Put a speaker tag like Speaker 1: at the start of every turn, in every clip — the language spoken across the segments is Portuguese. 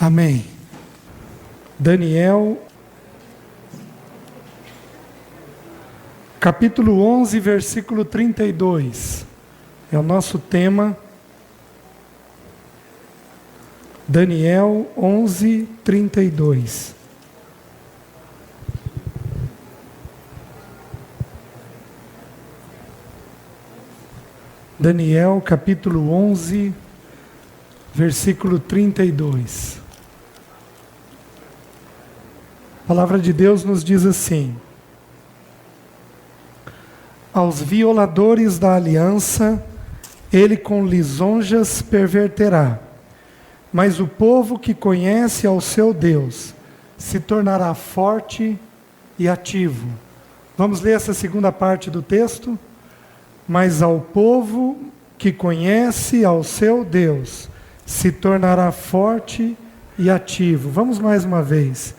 Speaker 1: Amém. Daniel, capítulo 11, versículo 32. É o nosso tema. Daniel 11, 32. Daniel, capítulo 11, versículo 32. A palavra de Deus nos diz assim: aos violadores da aliança, ele com lisonjas perverterá, mas o povo que conhece ao seu Deus se tornará forte e ativo. Vamos ler essa segunda parte do texto? Mas ao povo que conhece ao seu Deus se tornará forte e ativo. Vamos mais uma vez.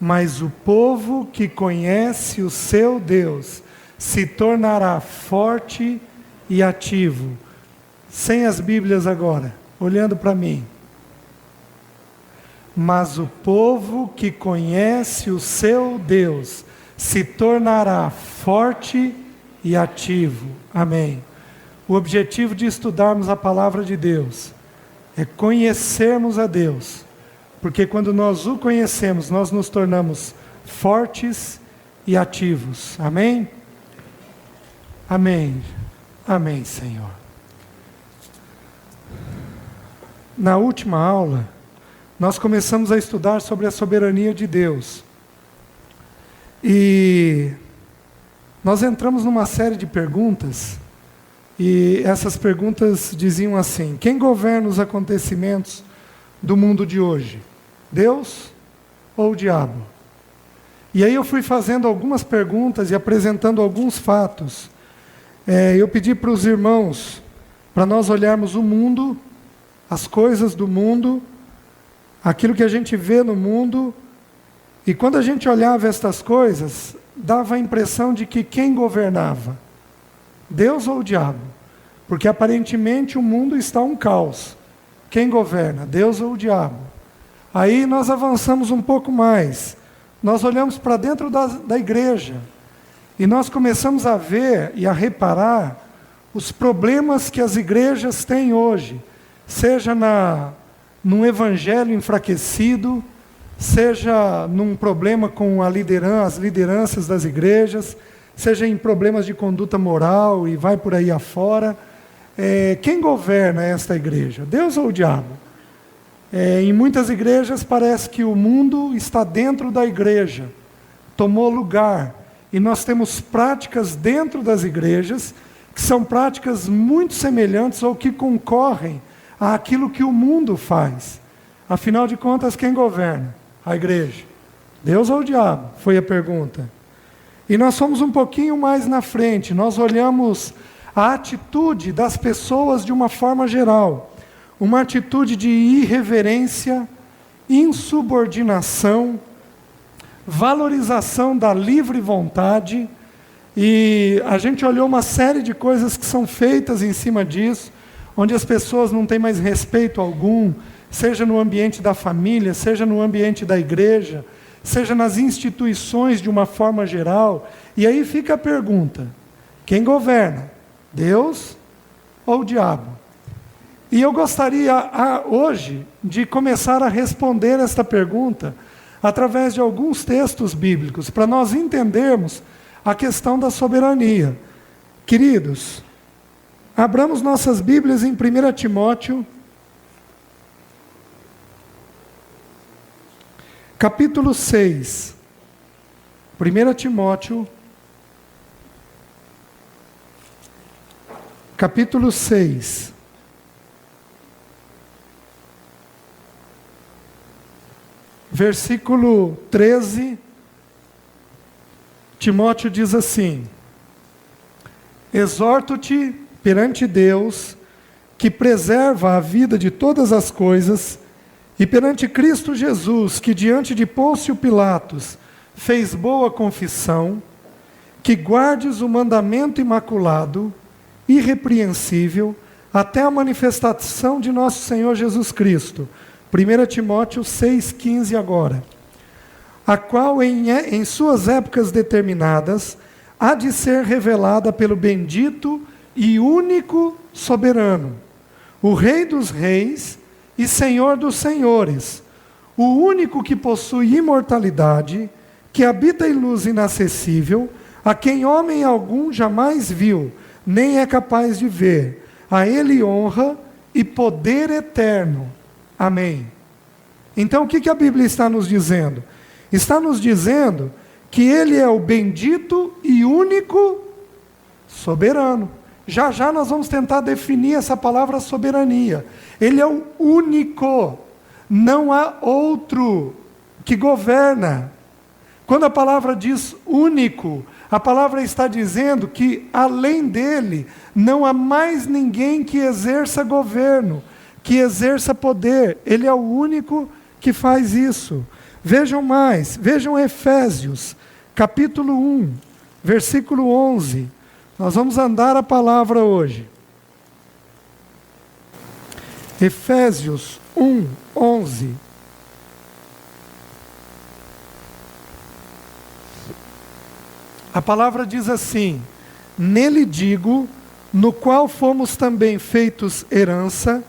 Speaker 1: Mas o povo que conhece o seu Deus se tornará forte e ativo. Sem as Bíblias agora, olhando para mim. Mas o povo que conhece o seu Deus se tornará forte e ativo. Amém. O objetivo de estudarmos a palavra de Deus é conhecermos a Deus. Porque quando nós o conhecemos, nós nos tornamos fortes e ativos. Amém? Amém. Amém, Senhor. Na última aula, nós começamos a estudar sobre a soberania de Deus. E nós entramos numa série de perguntas, e essas perguntas diziam assim: quem governa os acontecimentos do mundo de hoje? Deus ou o diabo? E aí eu fui fazendo algumas perguntas e apresentando alguns fatos. Eu pedi para os irmãos, para nós olharmos o mundo, as coisas do mundo, aquilo que a gente vê no mundo, e quando a gente olhava estas coisas, dava a impressão de que quem governava? Deus ou o diabo? Porque aparentemente o mundo está um caos. Quem governa? Deus ou o diabo? Aí nós avançamos um pouco mais. Nós olhamos para dentro da igreja. E nós começamos a ver e a reparar os problemas que as igrejas têm hoje. Seja num evangelho enfraquecido, seja num problema com as lideranças das igrejas, seja em problemas de conduta moral e vai por aí afora. Quem governa esta igreja? Deus ou o diabo? Em muitas igrejas parece que o mundo está dentro da igreja, tomou lugar, e nós temos práticas dentro das igrejas que são práticas muito semelhantes ou que concorrem àquilo que o mundo faz. Afinal de contas, quem governa? A igreja. Deus ou o diabo? Foi a pergunta. E nós fomos um pouquinho mais na frente, nós olhamos a atitude das pessoas de uma forma geral. Uma atitude de irreverência, insubordinação, valorização da livre vontade, e a gente olhou uma série de coisas que são feitas em cima disso, onde as pessoas não têm mais respeito algum, seja no ambiente da família, seja no ambiente da igreja, seja nas instituições de uma forma geral. E aí fica a pergunta: quem governa? Deus ou o diabo? E eu gostaria hoje de começar a responder esta pergunta através de alguns textos bíblicos, para nós entendermos a questão da soberania. Queridos, abramos nossas Bíblias em 1 Timóteo, capítulo 6. 1 Timóteo, capítulo 6. Versículo 13, Timóteo diz assim: exorto-te perante Deus, que preserva a vida de todas as coisas, e perante Cristo Jesus, que diante de Pôncio Pilatos fez boa confissão, que guardes o mandamento imaculado, irrepreensível, até a manifestação de nosso Senhor Jesus Cristo, 1 Timóteo 6,15 agora. A qual em suas épocas determinadas há de ser revelada pelo bendito e único soberano, o Rei dos reis e Senhor dos senhores, o único que possui imortalidade, que habita em luz inacessível, a quem homem algum jamais viu, nem é capaz de ver. A ele honra e poder eterno. Amém. Então o que a Bíblia está nos dizendo? Está nos dizendo que Ele é o bendito e único soberano. Já já nós vamos tentar definir essa palavra soberania. Ele é o único, não há outro que governa. Quando a palavra diz único, a palavra está dizendo que além dele não há mais ninguém que exerça governo, que exerça poder. Ele é o único que faz isso. Vejam mais, vejam Efésios, capítulo 1, versículo 11. Nós vamos andar a palavra hoje. Efésios 1, 11. A palavra diz assim: nele digo, no qual fomos também feitos herança,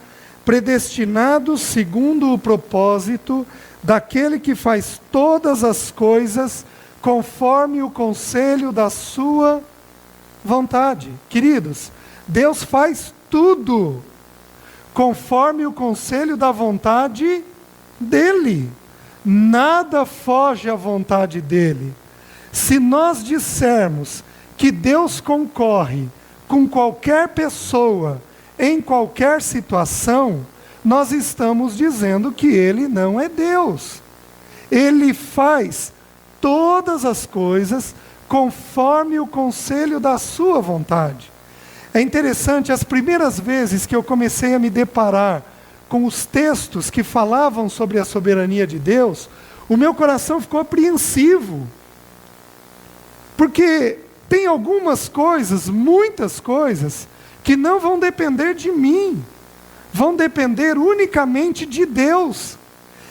Speaker 1: predestinados segundo o propósito daquele que faz todas as coisas conforme o conselho da sua vontade. Queridos, Deus faz tudo conforme o conselho da vontade dele. Nada foge à vontade dele. Se nós dissermos que Deus concorre com qualquer pessoa, em qualquer situação, nós estamos dizendo que Ele não é Deus. Ele faz todas as coisas conforme o conselho da sua vontade. É interessante, as primeiras vezes que eu comecei a me deparar com os textos que falavam sobre a soberania de Deus, o meu coração ficou apreensivo. Porque tem algumas coisas, muitas coisas, que não vão depender de mim, vão depender unicamente de Deus.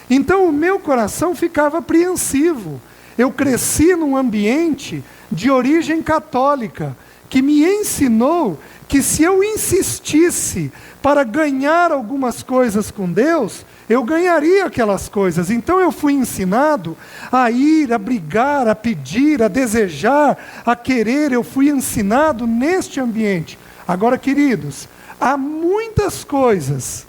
Speaker 1: Então o meu coração ficava apreensivo. Eu cresci num ambiente de origem católica, que me ensinou que se eu insistisse para ganhar algumas coisas com Deus, eu ganharia aquelas coisas. Então eu fui ensinado a ir, a brigar, a pedir, a desejar, a querer. Eu fui ensinado neste ambiente. Agora, queridos, há muitas coisas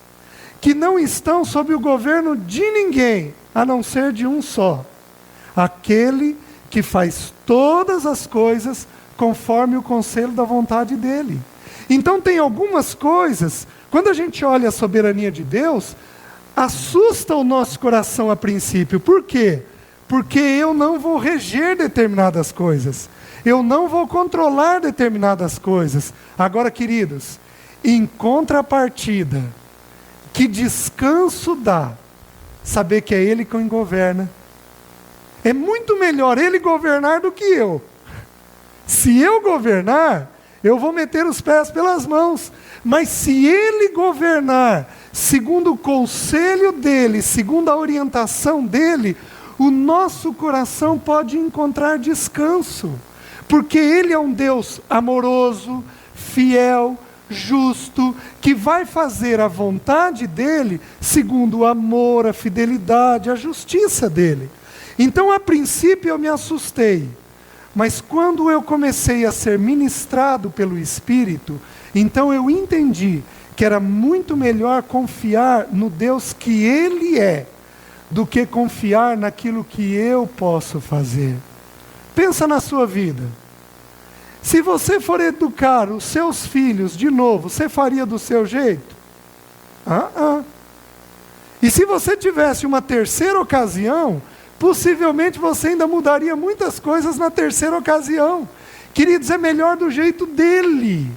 Speaker 1: que não estão sob o governo de ninguém, a não ser de um só. Aquele que faz todas as coisas conforme o conselho da vontade dele. Então tem algumas coisas, quando a gente olha a soberania de Deus, assusta o nosso coração a princípio. Por quê? Porque eu não vou reger determinadas coisas. Eu não vou controlar determinadas coisas. Agora, queridos, em contrapartida, que descanso dá saber que é Ele quem governa. É muito melhor Ele governar do que eu. Se eu governar, eu vou meter os pés pelas mãos. Mas se Ele governar, segundo o conselho dEle, segundo a orientação dEle, o nosso coração pode encontrar descanso. Porque Ele é um Deus amoroso, fiel, justo, que vai fazer a vontade dEle segundo o amor, a fidelidade, a justiça dEle. Então, a princípio, eu me assustei. Mas quando eu comecei a ser ministrado pelo Espírito, então eu entendi que era muito melhor confiar no Deus que Ele é, do que confiar naquilo que eu posso fazer. Pensa na sua vida. Se você for educar os seus filhos de novo, você faria do seu jeito? E se você tivesse uma terceira ocasião, possivelmente você ainda mudaria muitas coisas na terceira ocasião. Queridos, é melhor do jeito dele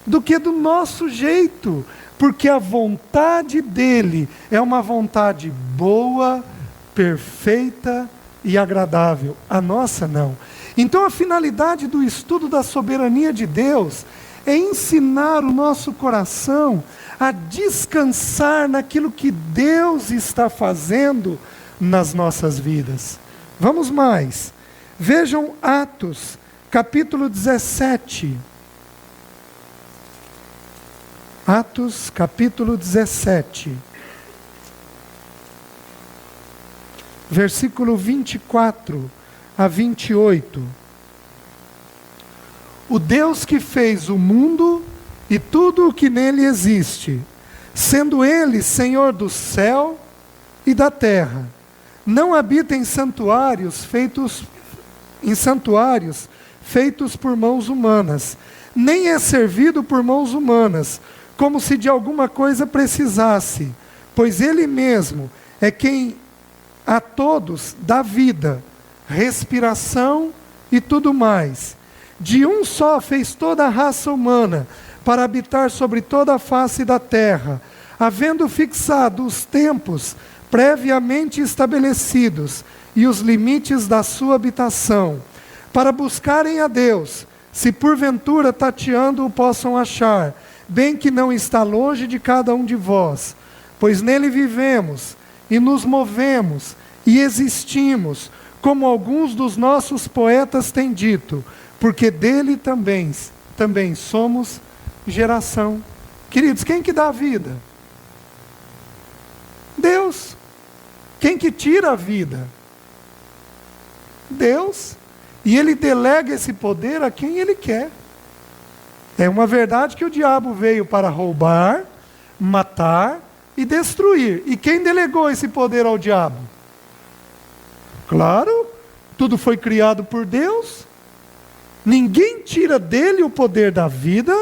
Speaker 1: do que do nosso jeito, porque a vontade dele é uma vontade boa, perfeita e agradável. A nossa não. Então a finalidade do estudo da soberania de Deus é ensinar o nosso coração a descansar naquilo que Deus está fazendo nas nossas vidas. Vamos mais. Vejam Atos, capítulo 17. Atos, capítulo 17. Versículo 24 a 28. O Deus que fez o mundo e tudo o que nele existe, sendo Ele Senhor do céu e da terra, não habita em santuários feitos por mãos humanas, nem é servido por mãos humanas, como se de alguma coisa precisasse, pois Ele mesmo é quem a todos dá vida, respiração e tudo mais. De um só fez toda a raça humana, para habitar sobre toda a face da terra, havendo fixado os tempos previamente estabelecidos e os limites da sua habitação, para buscarem a Deus, se porventura tateando o possam achar, bem que não está longe de cada um de vós, pois nele vivemos e nos movemos e existimos, como alguns dos nossos poetas têm dito, porque dele também somos geração. Queridos, quem que dá a vida? Deus. Quem que tira a vida? Deus. E Ele delega esse poder a quem Ele quer. É uma verdade que o diabo veio para roubar, matar e destruir. E quem delegou esse poder ao diabo? Claro, tudo foi criado por Deus. Ninguém tira dele o poder da vida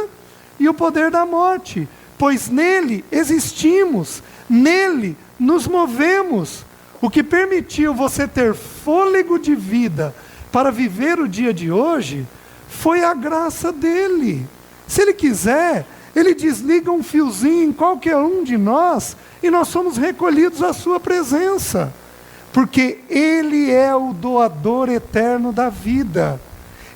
Speaker 1: e o poder da morte, pois nele existimos, nele nos movemos. O que permitiu você ter fôlego de vida para viver o dia de hoje foi a graça dele. Se ele quiser, ele desliga um fiozinho em qualquer um de nós e nós somos recolhidos à sua presença, porque ele é o doador eterno da vida.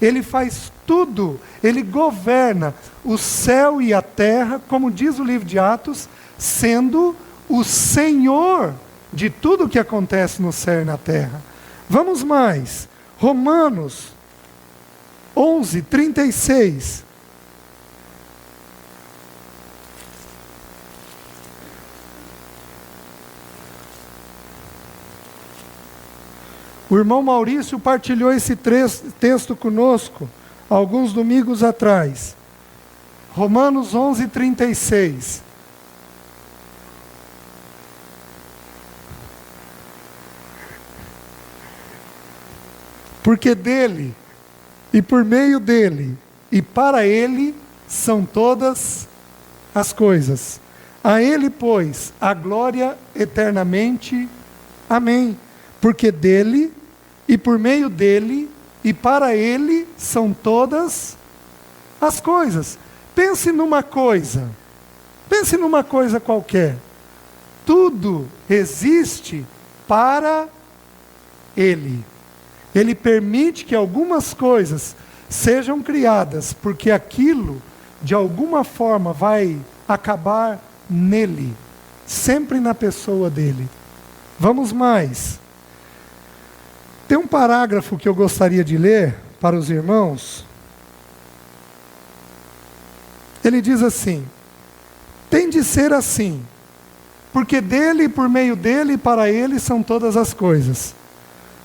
Speaker 1: Ele faz tudo, Ele governa o céu e a terra, como diz o livro de Atos, sendo o Senhor de tudo o que acontece no céu e na terra. Vamos mais. Romanos 11, 36. O irmão Maurício partilhou esse texto conosco alguns domingos atrás. Romanos 11, 36. Porque dele, e por meio dele, e para ele, são todas as coisas. A ele, pois, a glória eternamente. Amém. Porque dele, e por meio dele, e para ele, são todas as coisas. Pense numa coisa qualquer. Tudo existe para ele. Ele permite que algumas coisas sejam criadas, porque aquilo, de alguma forma, vai acabar nele, sempre na pessoa dele. Vamos mais. Tem um parágrafo que eu gostaria de ler para os irmãos. Ele diz assim: tem de ser assim, porque dele, por meio dele e para ele são todas as coisas.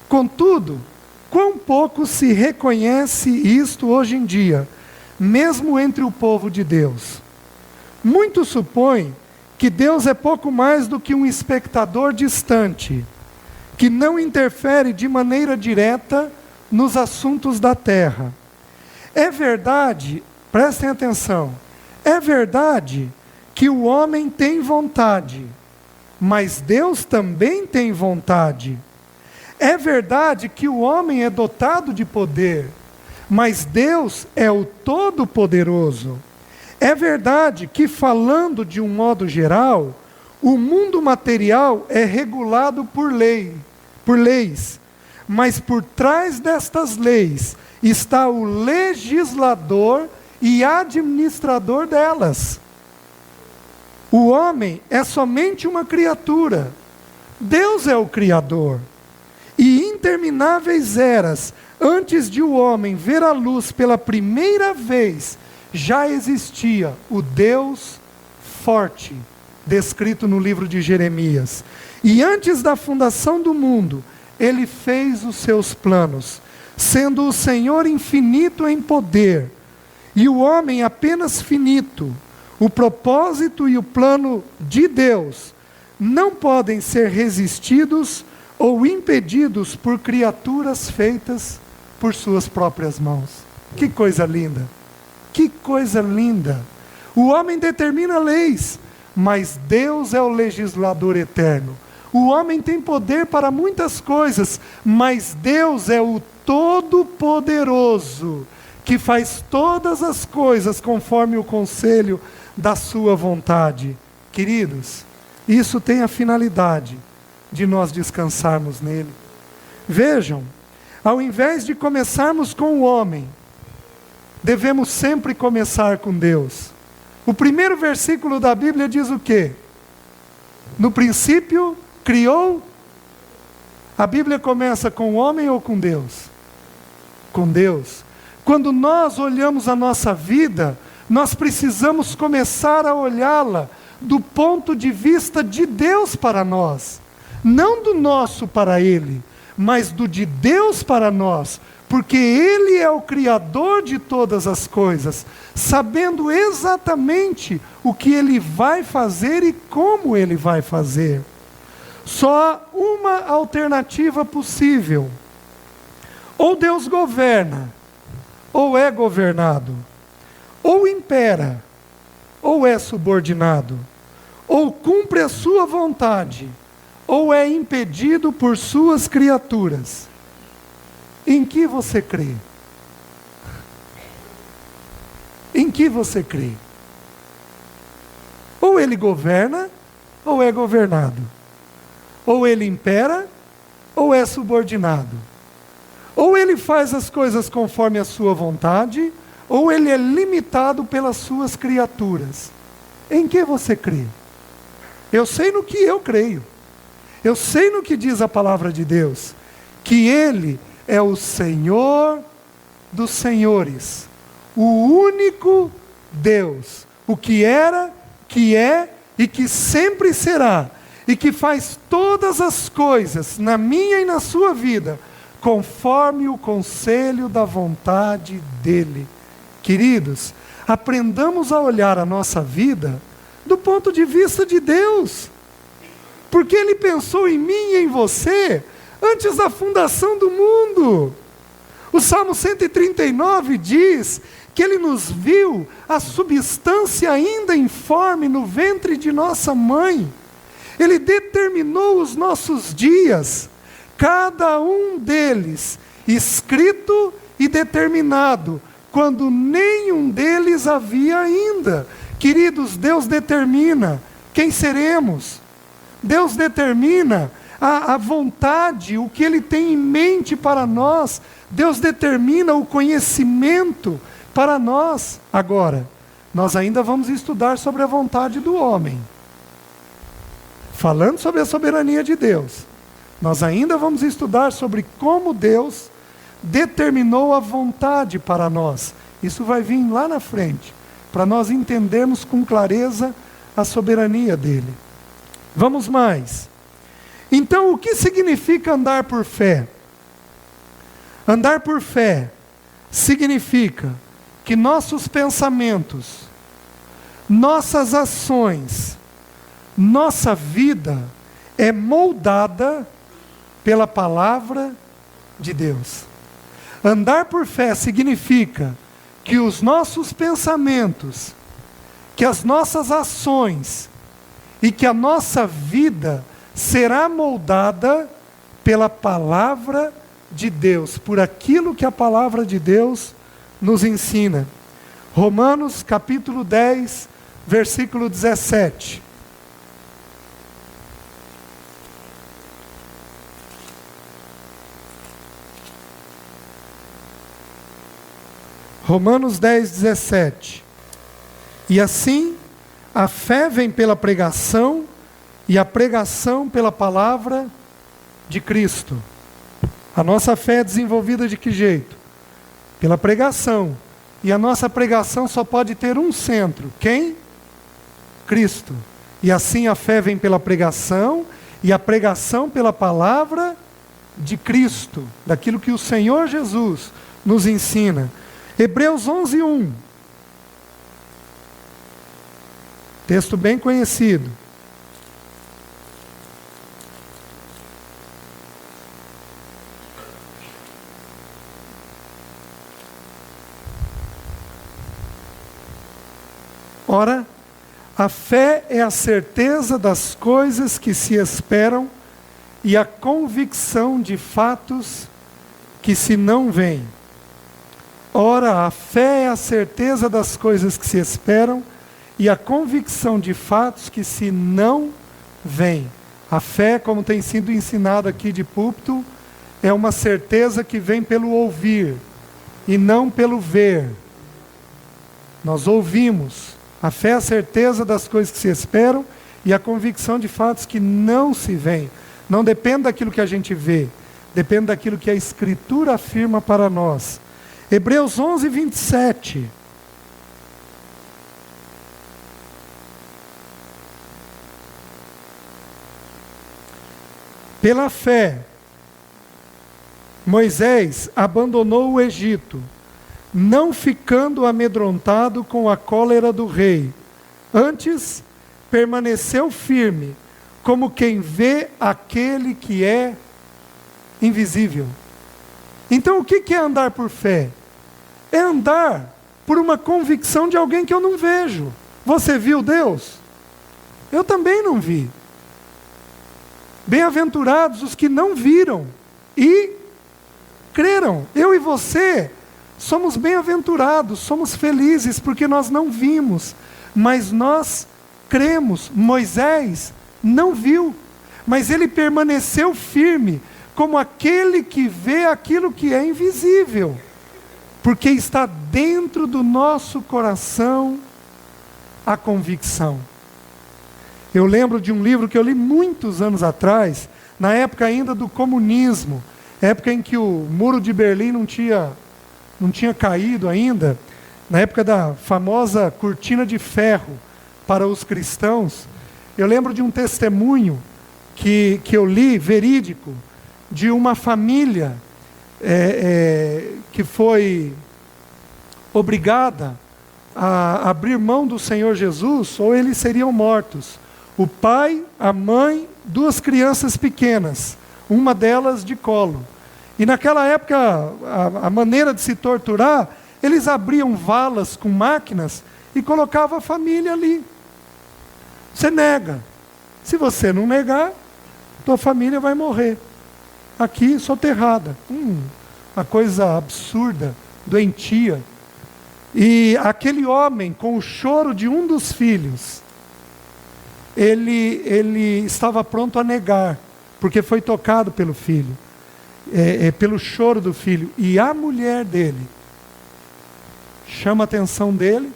Speaker 1: Contudo, quão pouco se reconhece isto hoje em dia, mesmo entre o povo de Deus. Muitos supõem que Deus é pouco mais do que um espectador distante, que não interfere de maneira direta nos assuntos da terra. É verdade, prestem atenção, é verdade que o homem tem vontade, mas Deus também tem vontade. É verdade que o homem é dotado de poder, mas Deus é o Todo-Poderoso. É verdade que, falando de um modo geral, o mundo material é regulado por leis, mas por trás destas leis está o legislador e administrador delas. O homem é somente uma criatura. Deus é o Criador. E intermináveis eras, antes de o homem ver a luz pela primeira vez, já existia o Deus forte, descrito no livro de Jeremias. E antes da fundação do mundo, ele fez os seus planos, sendo o Senhor infinito em poder, e o homem apenas finito. O propósito e o plano de Deus não podem ser resistidos ou impedidos por criaturas feitas por suas próprias mãos. Que coisa linda! Que coisa linda! O homem determina leis, mas Deus é o legislador eterno. O homem tem poder para muitas coisas, mas Deus é o Todo-Poderoso, que faz todas as coisas conforme o conselho da sua vontade. Queridos, isso tem a finalidade de nós descansarmos nele. Vejam, ao invés de começarmos com o homem, devemos sempre começar com Deus. O primeiro versículo da Bíblia diz o quê? No princípio, criou. A Bíblia começa com o homem ou com Deus? Com Deus. Quando nós olhamos a nossa vida, nós precisamos começar a olhá-la do ponto de vista de Deus para nós. Não do nosso para Ele, mas do de Deus para nós. Porque Ele é o Criador de todas as coisas, sabendo exatamente o que Ele vai fazer e como Ele vai fazer. Só há uma alternativa possível. Ou Deus governa, ou é governado. Ou impera, ou é subordinado. Ou cumpre a sua vontade, ou é impedido por suas criaturas. Em que você crê? Em que você crê? Ou ele governa, ou é governado. Ou ele impera, ou é subordinado. Ou ele faz as coisas conforme a sua vontade, ou ele é limitado pelas suas criaturas. Em que você crê? Eu sei no que eu creio. Eu sei no que diz a palavra de Deus, que Ele é o Senhor dos senhores, o único Deus, o que era, que é e que sempre será, e que faz todas as coisas na minha e na sua vida, conforme o conselho da vontade dEle. Queridos, aprendamos a olhar a nossa vida do ponto de vista de Deus, porque Ele pensou em mim e em você antes da fundação do mundo. O Salmo 139 diz que Ele nos viu a substância ainda informe no ventre de nossa mãe. Ele determinou os nossos dias, cada um deles escrito e determinado, quando nenhum deles havia ainda. Queridos, Deus determina quem seremos. Deus determina a vontade, o que Ele tem em mente para nós. Deus determina o conhecimento para nós. Agora, nós ainda vamos estudar sobre a vontade do homem. Falando sobre a soberania de Deus, nós ainda vamos estudar sobre como Deus determinou a vontade para nós. Isso vai vir lá na frente, para nós entendermos com clareza a soberania dEle. Vamos mais. Então, o que significa andar por fé? Andar por fé significa que nossos pensamentos, nossas ações, nossa vida é moldada pela palavra de Deus. Andar por fé significa que os nossos pensamentos, que as nossas ações e que a nossa vida será moldada pela palavra de Deus, por aquilo que a palavra de Deus nos ensina. Romanos capítulo 10, versículo 17. Romanos 10, 17. E assim, a fé vem pela pregação, e a pregação pela palavra de Cristo. A nossa fé é desenvolvida de que jeito? Pela pregação. E a nossa pregação só pode ter um centro. Quem? Cristo. E assim a fé vem pela pregação, e a pregação pela palavra de Cristo, daquilo que o Senhor Jesus nos ensina. Hebreus 11, 1. Texto bem conhecido. Ora, a fé é a certeza das coisas que se esperam e a convicção de fatos que se não veem. Ora, a fé é a certeza das coisas que se esperam e a convicção de fatos que se não veem. A fé, como tem sido ensinado aqui de púlpito, é uma certeza que vem pelo ouvir e não pelo ver. Nós ouvimos. A fé é a certeza das coisas que se esperam e a convicção de fatos que não se veem. Não depende daquilo que a gente vê, depende daquilo que a Escritura afirma para nós. Hebreus 11, 27. Pela fé, Moisés abandonou o Egito, não ficando amedrontado com a cólera do rei. Antes, permaneceu firme, como quem vê aquele que é invisível. Então, o que é andar por fé? É andar por uma convicção de alguém que eu não vejo. Você viu Deus? Eu também não vi. Bem-aventurados os que não viram e creram. Eu e você somos bem-aventurados, somos felizes porque nós não vimos, mas nós cremos. Moisés não viu, mas ele permaneceu firme, como aquele que vê aquilo que é invisível, porque está dentro do nosso coração a convicção. Eu lembro de um livro que eu li muitos anos atrás, na época ainda do comunismo, época em que o Muro de Berlim não tinha caído ainda, na época da famosa cortina de ferro para os cristãos. Eu lembro de um testemunho que eu li, verídico, de uma família que foi obrigada a abrir mão do Senhor Jesus, ou eles seriam mortos. O pai, a mãe, 2 crianças pequenas, uma delas de colo. E naquela época, a maneira de se torturar, eles abriam valas com máquinas e colocavam a família ali. Você nega. Se você não negar, tua família vai morrer. Aqui, soterrada. Uma coisa absurda, doentia. E aquele homem, com o choro de um dos filhos, ele estava pronto a negar, porque foi tocado pelo filho. Pelo choro do filho. E a mulher dele chama a atenção dele,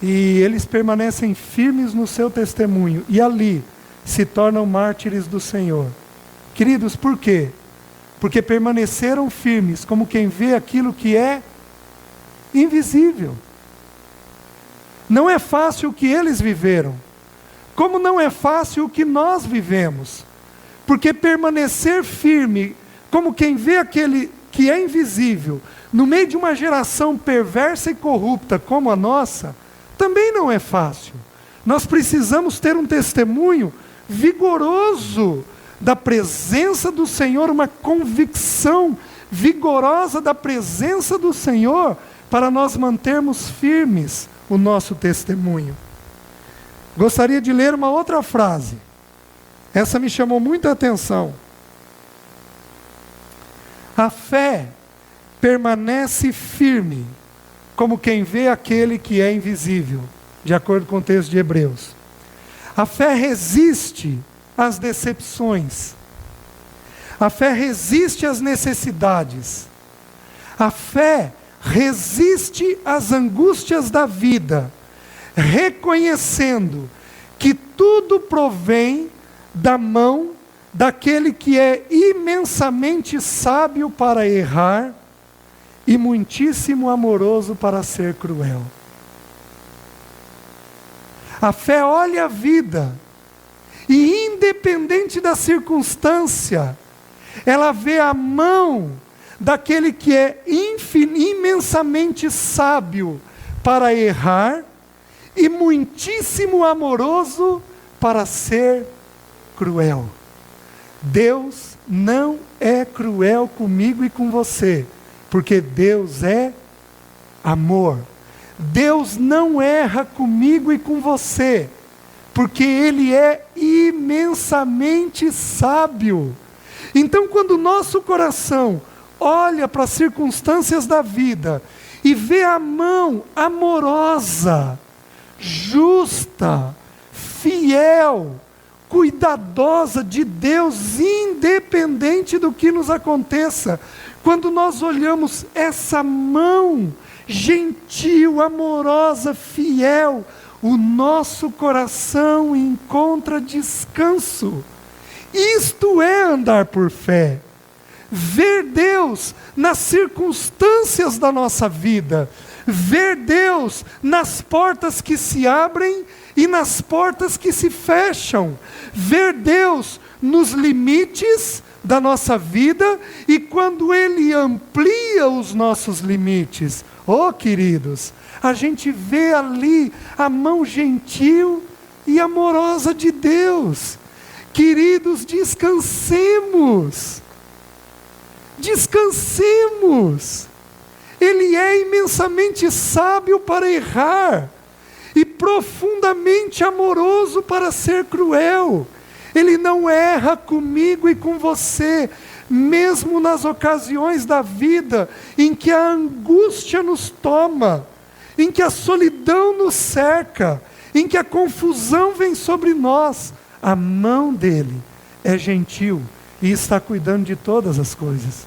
Speaker 1: e eles permanecem firmes no seu testemunho, e ali se tornam mártires do Senhor. Queridos, por quê? Porque permaneceram firmes, como quem vê aquilo que é invisível. Não é fácil o que eles viveram, como não é fácil o que nós vivemos, porque permanecer firme, como quem vê aquele que é invisível, no meio de uma geração perversa e corrupta como a nossa, também não é fácil. Nós precisamos ter um testemunho vigoroso da presença do Senhor, uma convicção vigorosa da presença do Senhor, para nós mantermos firmes o nosso testemunho. Gostaria de ler uma outra frase. Essa me chamou muita atenção. A fé permanece firme, como quem vê aquele que é invisível, de acordo com o texto de Hebreus. A fé resiste às decepções. A fé resiste às necessidades. A fé resiste às angústias da vida, reconhecendo que tudo provém da mão daquele que é imensamente sábio para errar e muitíssimo amoroso para ser cruel. A fé olha a vida e, independente da circunstância, ela vê a mão daquele que é imensamente sábio para errar e muitíssimo amoroso para ser cruel. Deus não é cruel comigo e com você, porque Deus é amor. Deus não erra comigo e com você, porque Ele é imensamente sábio. Então, quando o nosso coração olha para as circunstâncias da vida e vê a mão amorosa, justa, fiel, cuidadosa de Deus, independente do que nos aconteça, quando nós olhamos essa mão gentil, amorosa, fiel, o nosso coração encontra descanso. Isto é andar por fé. Ver Deus nas circunstâncias da nossa vida. Ver Deus nas portas que se abrem e nas portas que se fecham. Ver Deus nos limites da nossa vida e quando Ele amplia os nossos limites. Oh, queridos, a gente vê ali a mão gentil e amorosa de Deus. Queridos, descansemos. Descansemos. Ele é imensamente sábio para errar e profundamente amoroso para ser cruel. Ele não erra comigo e com você, mesmo nas ocasiões da vida em que a angústia nos toma, em que a solidão nos cerca, em que a confusão vem sobre nós. A mão dele é gentil e está cuidando de todas as coisas.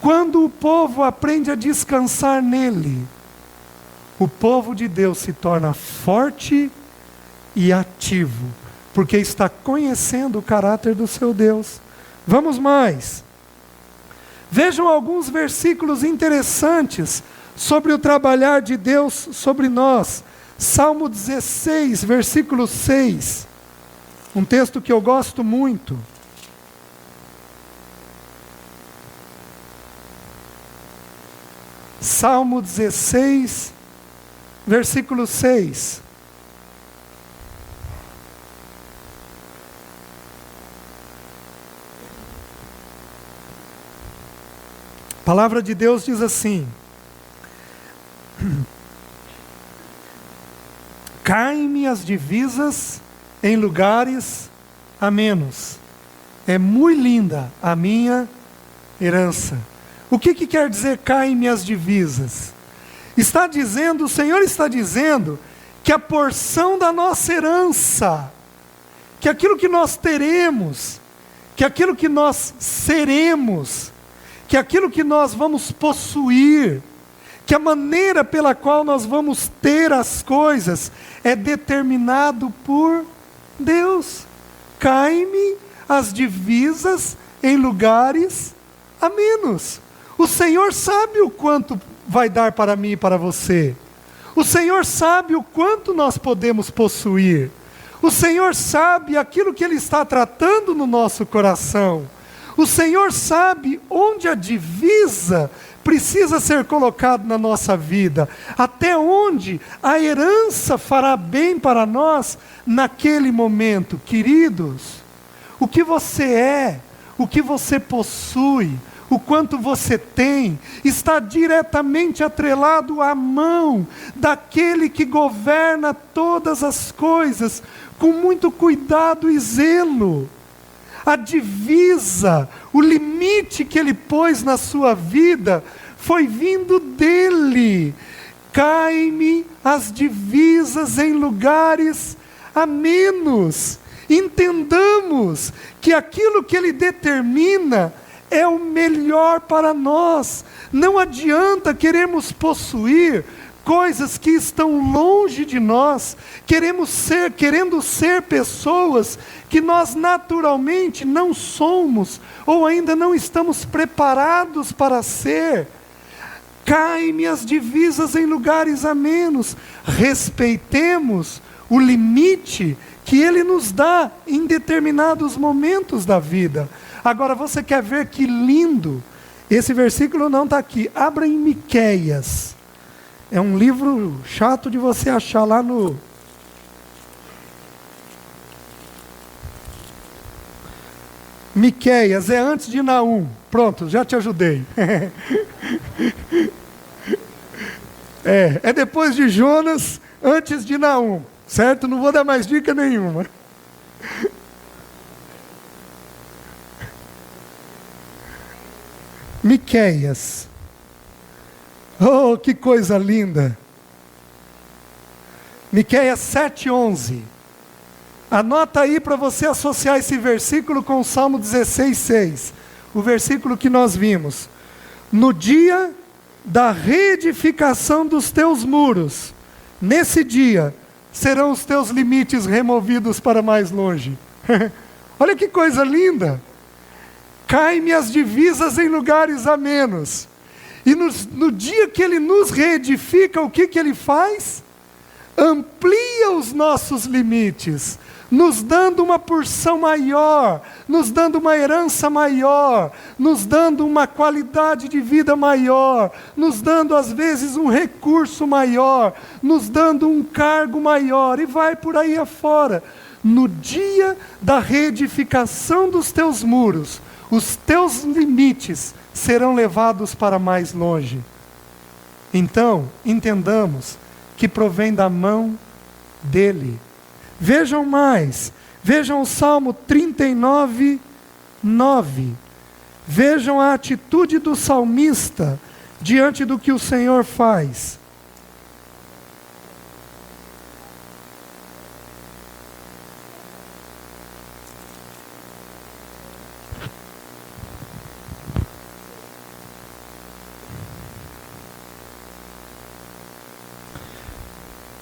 Speaker 1: Quando o povo aprende a descansar nele, o povo de Deus se torna forte e ativo, porque está conhecendo o caráter do seu Deus. Vamos mais. Vejam alguns versículos interessantes sobre o trabalhar de Deus sobre nós. Salmo 16, versículo 6. Um texto que eu gosto muito. Salmo 16, versículo 6. A palavra de Deus diz assim: caem-me as divisas em lugares amenos. É muito linda a minha herança. O que quer dizer caem-me as divisas? Está dizendo, o Senhor está dizendo que a porção da nossa herança, que aquilo que nós teremos, que aquilo que nós seremos, que aquilo que nós vamos possuir, que a maneira pela qual nós vamos ter as coisas é determinado por Deus. Caem-me as divisas em lugares amenos. O Senhor sabe o quanto vai dar para mim e para você. O Senhor sabe o quanto nós podemos possuir. O Senhor sabe aquilo que Ele está tratando no nosso coração. O Senhor sabe onde a divisa precisa ser colocada na nossa vida, até onde a herança fará bem para nós naquele momento. Queridos, o que você é, o que você possui, o quanto você tem, está diretamente atrelado à mão daquele que governa todas as coisas, com muito cuidado e zelo. A divisa, o limite que Ele pôs na sua vida, foi vindo dEle. Caem-me as divisas em lugares amenos. Entendamos que aquilo que Ele determina é o melhor para nós. Não adianta queremos possuir coisas que estão longe de nós, querendo ser pessoas que nós naturalmente não somos, ou ainda não estamos preparados para ser. Caem-me as divisas em lugares amenos. Respeitemos o limite que Ele nos dá em determinados momentos da vida. Agora, você quer ver que lindo? Esse versículo não está aqui. Abra em Miqueias. É um livro chato de você achar lá no... Miqueias, é antes de Naum. Pronto, já te ajudei. É depois de Jonas, antes de Naum. Certo? Não vou dar mais dica nenhuma. Miqueias. Oh, que coisa linda. Miqueias 7:11. Anota aí para você associar esse versículo com o Salmo 16:6. O versículo que nós vimos. No dia da reedificação dos teus muros, nesse dia, serão os teus limites removidos para mais longe. Olha que coisa linda. Caem-me as divisas em lugares amenos. E no dia que Ele nos reedifica, o que Ele faz? Amplia os nossos limites, nos dando uma porção maior, nos dando uma herança maior, nos dando uma qualidade de vida maior, nos dando às vezes um recurso maior, nos dando um cargo maior, e vai por aí afora. No dia da reedificação dos teus muros, os teus limites serão levados para mais longe. Então, entendamos que provém da mão dEle. Vejam mais, vejam o Salmo 39:9. Vejam a atitude do salmista diante do que o Senhor faz.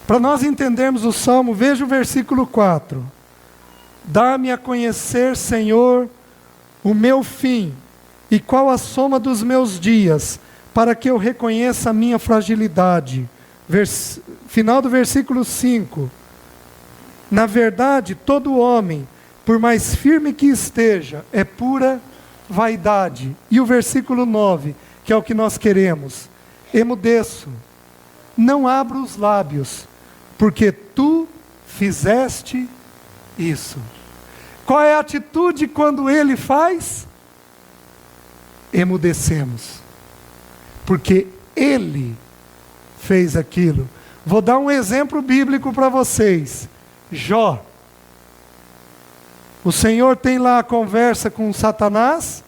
Speaker 1: Para nós entendermos o Salmo, veja o versículo 4. Dá-me a conhecer, Senhor, o meu fim, e qual a soma dos meus dias, para que eu reconheça a minha fragilidade. Final do versículo 5. Na verdade, todo homem, por mais firme que esteja, é pura vaidade. E o versículo 9, que é o que nós queremos. Emudeço, não abro os lábios, porque tu fizeste isso. Qual é a atitude quando Ele faz? Emudecemos, porque Ele fez aquilo. Vou dar um exemplo bíblico para vocês. Jó. O Senhor tem lá a conversa com Satanás,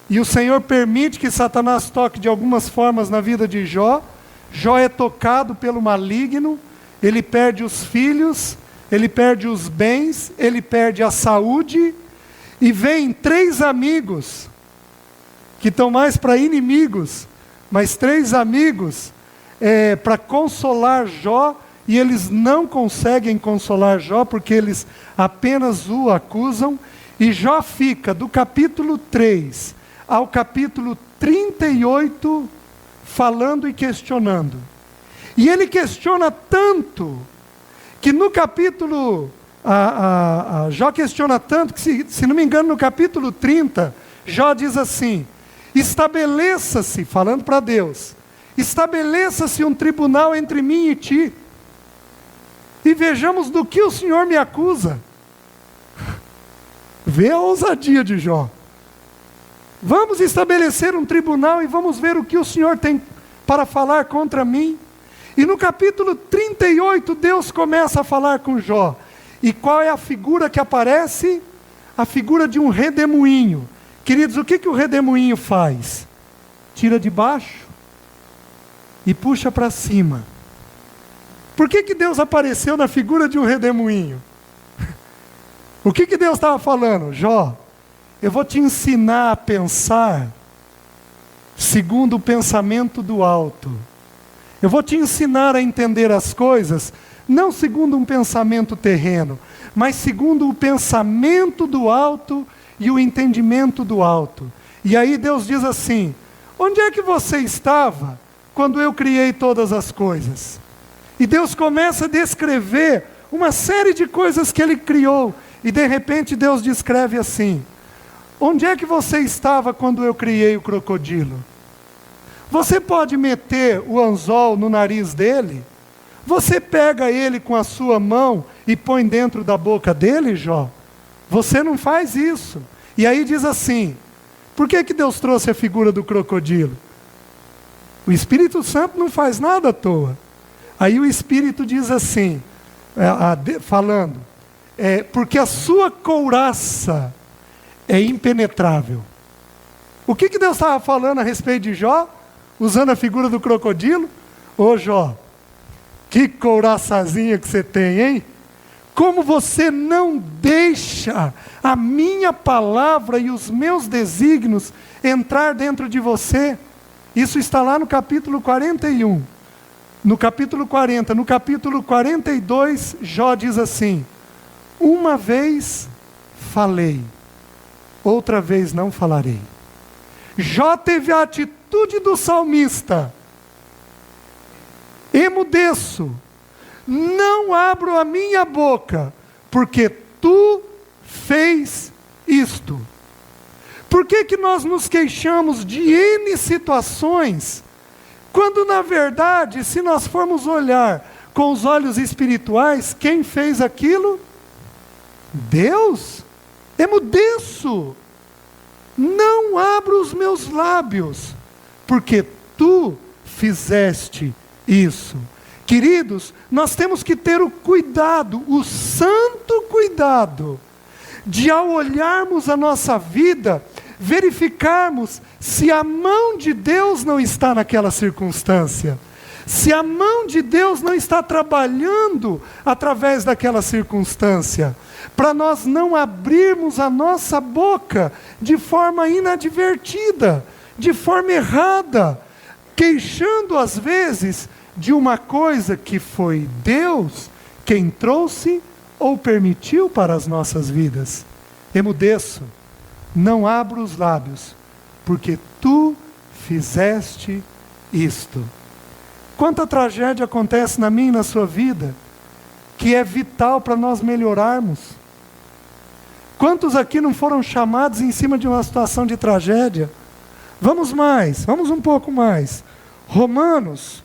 Speaker 1: e o Senhor permite que Satanás toque de algumas formas na vida de Jó. Jó é tocado pelo maligno, ele perde os filhos, ele perde os bens, ele perde a saúde, e vem 3 amigos, que estão mais para inimigos, mas 3 amigos para consolar Jó, e eles não conseguem consolar Jó, porque eles apenas o acusam, e Jó fica do capítulo 3 ao capítulo 38, falando e questionando. E ele questiona tanto, que no capítulo, Jó questiona tanto, que se não me engano no capítulo 30, Jó diz assim: estabeleça-se, falando para Deus, estabeleça-se um tribunal entre mim e ti, e vejamos do que o Senhor me acusa. Vê a ousadia de Jó. Vamos estabelecer um tribunal e vamos ver o que o Senhor tem para falar contra mim. E no capítulo 38, Deus começa a falar com Jó. E qual é a figura que aparece? A figura de um redemoinho. Queridos, o que o redemoinho faz? Tira de baixo e puxa para cima. Por que Deus apareceu na figura de um redemoinho? O que Deus estava falando? Jó, eu vou te ensinar a pensar segundo o pensamento do alto. Eu vou te ensinar a entender as coisas, não segundo um pensamento terreno, mas segundo o pensamento do alto e o entendimento do alto. E aí Deus diz assim: onde é que você estava quando eu criei todas as coisas? E Deus começa a descrever uma série de coisas que Ele criou. E de repente Deus descreve assim: onde é que você estava quando eu criei o crocodilo? Você pode meter o anzol no nariz dele? Você pega ele com a sua mão e põe dentro da boca dele, Jó? Você não faz isso. E aí diz assim: por que Deus trouxe a figura do crocodilo? O Espírito Santo não faz nada à toa. Aí o Espírito diz assim, falando, porque a sua couraça é impenetrável. O que Deus estava falando a respeito de Jó? Usando a figura do crocodilo? Ô Jó, que couraçazinha que você tem, hein? Como você não deixa a minha palavra e os meus desígnios entrar dentro de você? Isso está lá no capítulo 41. No capítulo 40, no capítulo 42, Jó diz assim: uma vez falei, outra vez não falarei. Jó teve a atitude do salmista: emudeço, não abro a minha boca, porque tu fez isto. Por que nós nos queixamos de N situações, quando na verdade, se nós formos olhar com os olhos espirituais, quem fez aquilo? Deus. Emudeço, não abro os meus lábios, porque tu fizeste isso. Queridos, nós temos que ter o cuidado, o santo cuidado, de ao olharmos a nossa vida, verificarmos se a mão de Deus não está naquela circunstância, se a mão de Deus não está trabalhando através daquela circunstância, para nós não abrirmos a nossa boca de forma inadvertida, de forma errada, queixando às vezes de uma coisa que foi Deus quem trouxe ou permitiu para as nossas vidas. Emudeço, não abro os lábios, porque tu fizeste isto. Quanta tragédia acontece na minha e na sua vida, que é vital para nós melhorarmos. Quantos aqui não foram chamados em cima de uma situação de tragédia? Vamos um pouco mais. Romanos,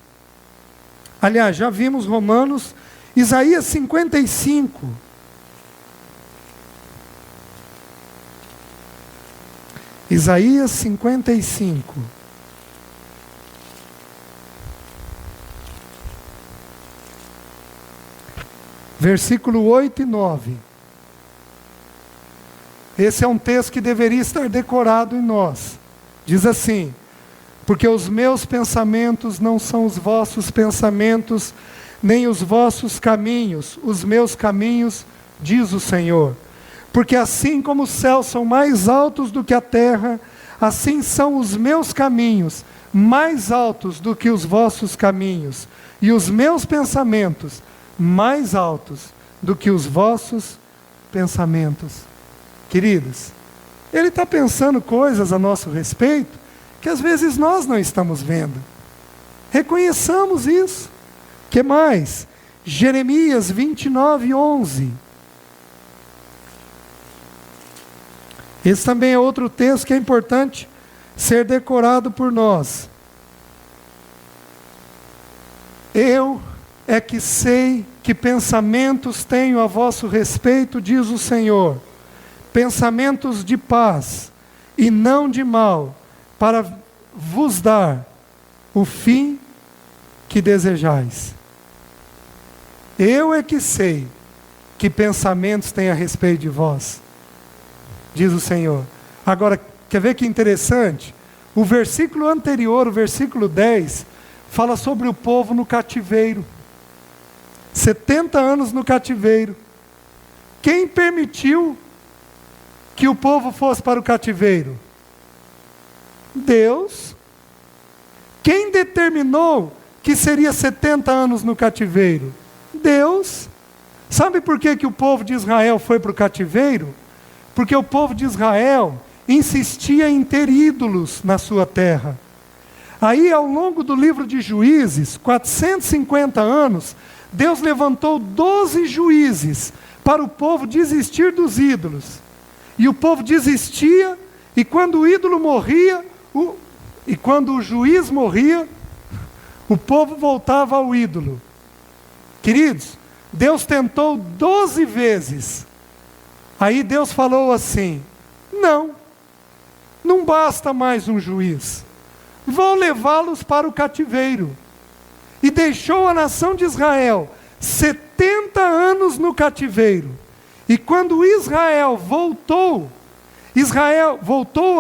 Speaker 1: aliás, já vimos Romanos, Isaías 55. Isaías 55. Versículo 8 e 9. Esse é um texto que deveria estar decorado em nós. Diz assim: porque os meus pensamentos não são os vossos pensamentos, nem os vossos caminhos, os meus caminhos, diz o Senhor. Porque assim como os céus são mais altos do que a terra, assim são os meus caminhos mais altos do que os vossos caminhos, e os meus pensamentos mais altos do que os vossos pensamentos. Queridos, Ele está pensando coisas a nosso respeito que às vezes nós não estamos vendo. Reconheçamos isso. Que mais? Jeremias 29, 11. Esse também é outro texto que é importante ser decorado por nós. Eu é que sei que pensamentos tenho a vosso respeito, diz o Senhor, pensamentos de paz e não de mal, para vos dar o fim que desejais. Eu é que sei que pensamentos tenho a respeito de vós, diz o Senhor. Agora, quer ver que interessante? O versículo anterior, o versículo 10, fala sobre o povo no cativeiro. 70 anos no cativeiro. Quem permitiu que o povo fosse para o cativeiro? Deus. Quem determinou que seria 70 anos no cativeiro? Deus. Sabe por que o povo de Israel foi para o cativeiro? Porque o povo de Israel insistia em ter ídolos na sua terra. Aí, ao longo do livro de Juízes, 450 anos, Deus levantou 12 juízes para o povo desistir dos ídolos. E o povo desistia, e quando o ídolo morria, e quando o juiz morria, o povo voltava ao ídolo. Queridos, Deus tentou 12 vezes. Aí Deus falou assim: não basta mais um juiz. Vou levá-los para o cativeiro. E deixou a nação de Israel 70 anos no cativeiro. E quando Israel voltou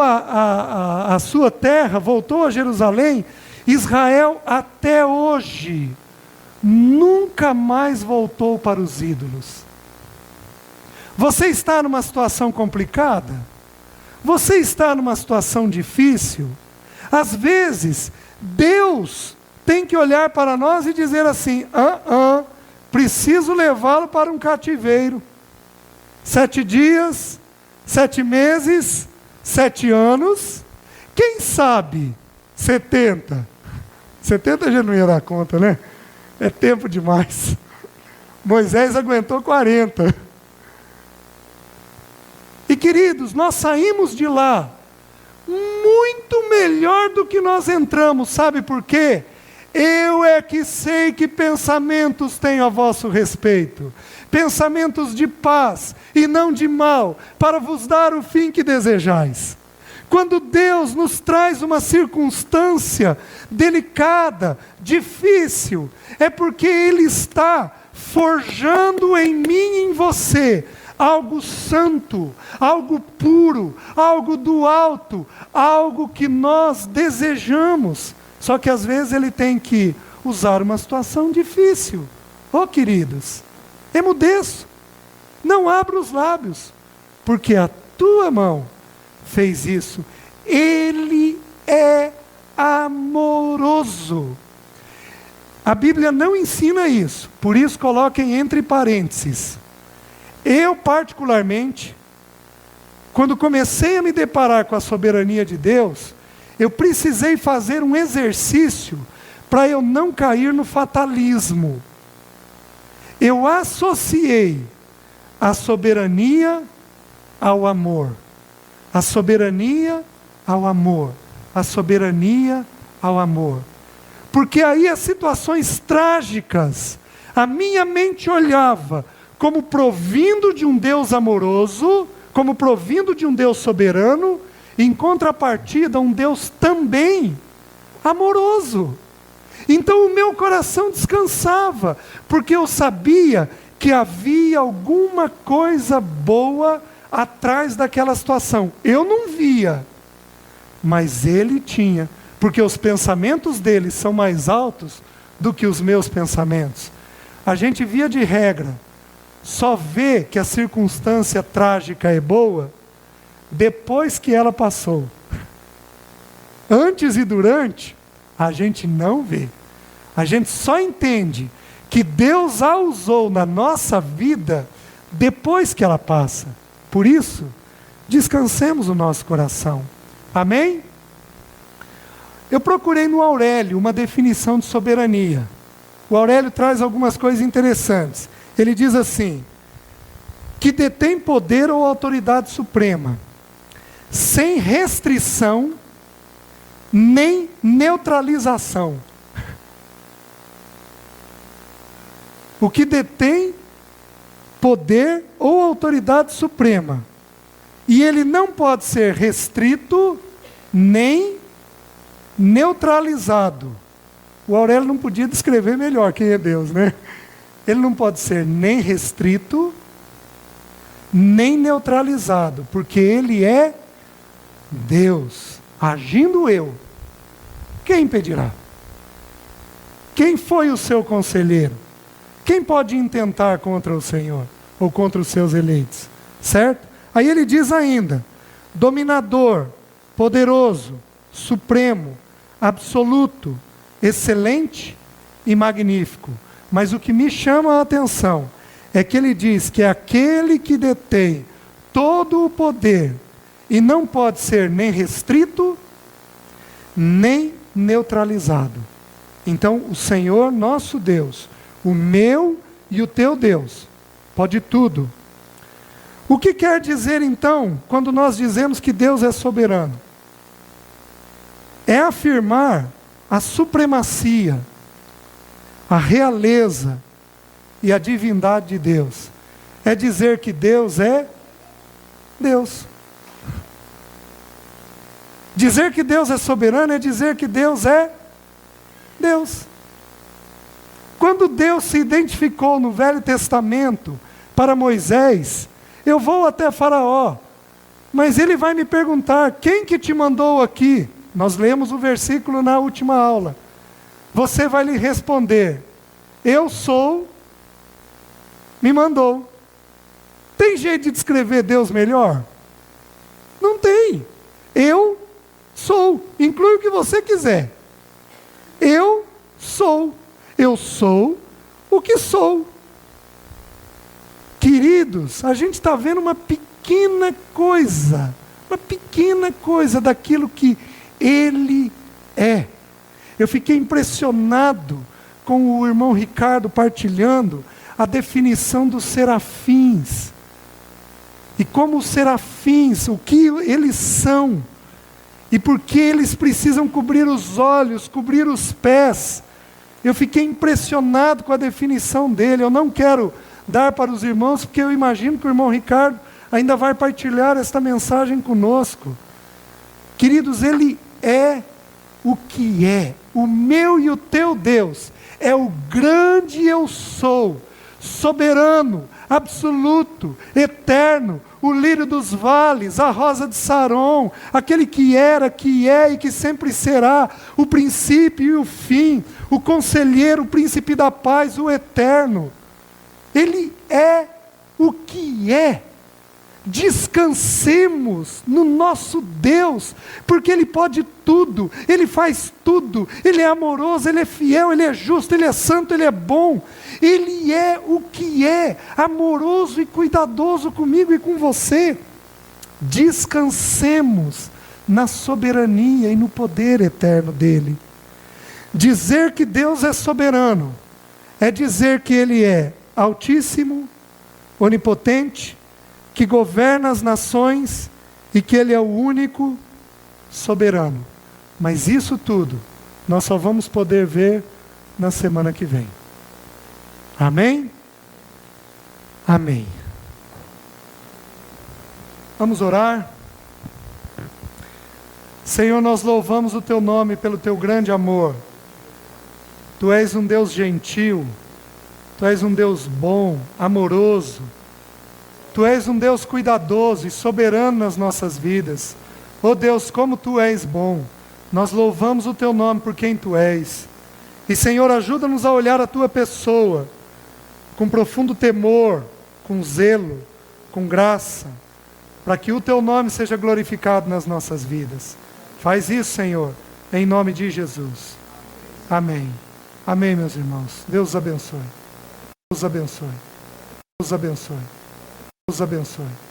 Speaker 1: à sua terra, voltou a Jerusalém, Israel até hoje nunca mais voltou para os ídolos. Você está numa situação complicada? Você está numa situação difícil? Às vezes, Deus tem que olhar para nós e dizer assim: preciso levá-lo para um cativeiro. 7 dias, 7 meses, 7 anos, quem sabe 70. 70 já não ia dar conta, né? É tempo demais. Moisés aguentou 40. E queridos, nós saímos de lá muito melhor do que nós entramos. Sabe por quê? Eu é que sei que pensamentos tenho a vosso respeito. Pensamentos de paz e não de mal, para vos dar o fim que desejais. Quando Deus nos traz uma circunstância delicada, difícil, é porque Ele está forjando em mim e em você algo santo, algo puro, algo do alto, algo que nós desejamos. Só que às vezes Ele tem que usar uma situação difícil. Queridos, emudeço, não abra os lábios, porque a tua mão fez isso. Ele é amoroso. A Bíblia não ensina isso, por isso coloquem entre parênteses. Eu particularmente, quando comecei a me deparar com a soberania de Deus, eu precisei fazer um exercício para eu não cair no fatalismo. Eu associei a soberania ao amor. A soberania ao amor. A soberania ao amor. Porque aí as situações trágicas, a minha mente olhava como provindo de um Deus amoroso, como provindo de um Deus soberano, em contrapartida um Deus também amoroso. Então o meu coração descansava, porque eu sabia que havia alguma coisa boa atrás daquela situação. Eu não via, mas Ele tinha, porque os pensamentos dele são mais altos do que os meus pensamentos. A gente, via de regra, só vê que a circunstância trágica é boa depois que ela passou. Antes e durante, a gente não vê. A gente só entende que Deus a usou na nossa vida depois que ela passa. Por isso, descansemos o nosso coração. Amém? Eu procurei no Aurélio uma definição de soberania. O Aurélio traz algumas coisas interessantes. Ele diz assim: que detém poder ou autoridade suprema, sem restrição nem neutralização. O que detém poder ou autoridade suprema. E ele não pode ser restrito nem neutralizado. O Aurélio não podia descrever melhor quem é Deus, né? Ele não pode ser nem restrito, nem neutralizado, porque Ele é Deus. Agindo eu, quem impedirá? Quem foi o seu conselheiro? Quem pode intentar contra o Senhor? Ou contra os seus eleitos? Certo? Aí ele diz ainda: dominador, poderoso, supremo, absoluto, excelente e magnífico. Mas o que me chama a atenção é que ele diz que é aquele que detém todo o poder e não pode ser nem restrito, nem neutralizado. Então, o Senhor nosso Deus, o meu e o teu Deus, pode tudo. O que quer dizer então, quando nós dizemos que Deus é soberano? É afirmar a supremacia, a realeza e a divindade de Deus. É dizer que Deus é Deus. Dizer que Deus é soberano é dizer que Deus é Deus. Quando Deus se identificou no Velho Testamento para Moisés, eu vou até Faraó, mas ele vai me perguntar: quem que te mandou aqui? Nós lemos o versículo na última aula. Você vai lhe responder: eu sou, me mandou. Tem jeito de descrever Deus melhor? Não tem. Eu sou. Inclui o que você quiser. Eu sou. Eu sou o que sou. Queridos, a gente está vendo uma pequena coisa daquilo que Ele é. Eu fiquei impressionado com o irmão Ricardo partilhando a definição dos serafins. E como os serafins, o que eles são, e por que eles precisam cobrir os olhos, cobrir os pés. Eu fiquei impressionado com a definição dele. Eu não quero dar para os irmãos, porque eu imagino que o irmão Ricardo ainda vai partilhar esta mensagem conosco. Queridos, Ele é o que é. O meu e o teu Deus é o grande eu sou, soberano, absoluto, eterno, o lírio dos vales, a rosa de Saron, aquele que era, que é e que sempre será, o princípio e o fim, o conselheiro, o príncipe da paz, o eterno. Ele é o que é. Descansemos no nosso Deus, porque Ele pode tudo, Ele faz tudo, Ele é amoroso, Ele é fiel, Ele é justo, Ele é santo, Ele é bom. Ele é o que é, amoroso e cuidadoso comigo e com você. Descansemos na soberania e no poder eterno dEle. Dizer que Deus é soberano é dizer que Ele é altíssimo, onipotente, que governa as nações e que Ele é o único soberano. Mas isso tudo nós só vamos poder ver na semana que vem. Amém? Amém. Vamos orar? Senhor, nós louvamos o Teu nome pelo Teu grande amor. Tu és um Deus gentil, Tu és um Deus bom, amoroso. Tu és um Deus cuidadoso e soberano nas nossas vidas. Oh Deus, como Tu és bom. Nós louvamos o Teu nome por quem Tu és. E Senhor, ajuda-nos a olhar a Tua pessoa com profundo temor, com zelo, com graça, para que o Teu nome seja glorificado nas nossas vidas. Faz isso, Senhor, em nome de Jesus. Amém. Amém, meus irmãos. Deus os abençoe. Deus os abençoe. Deus os abençoe. Deus os abençoe.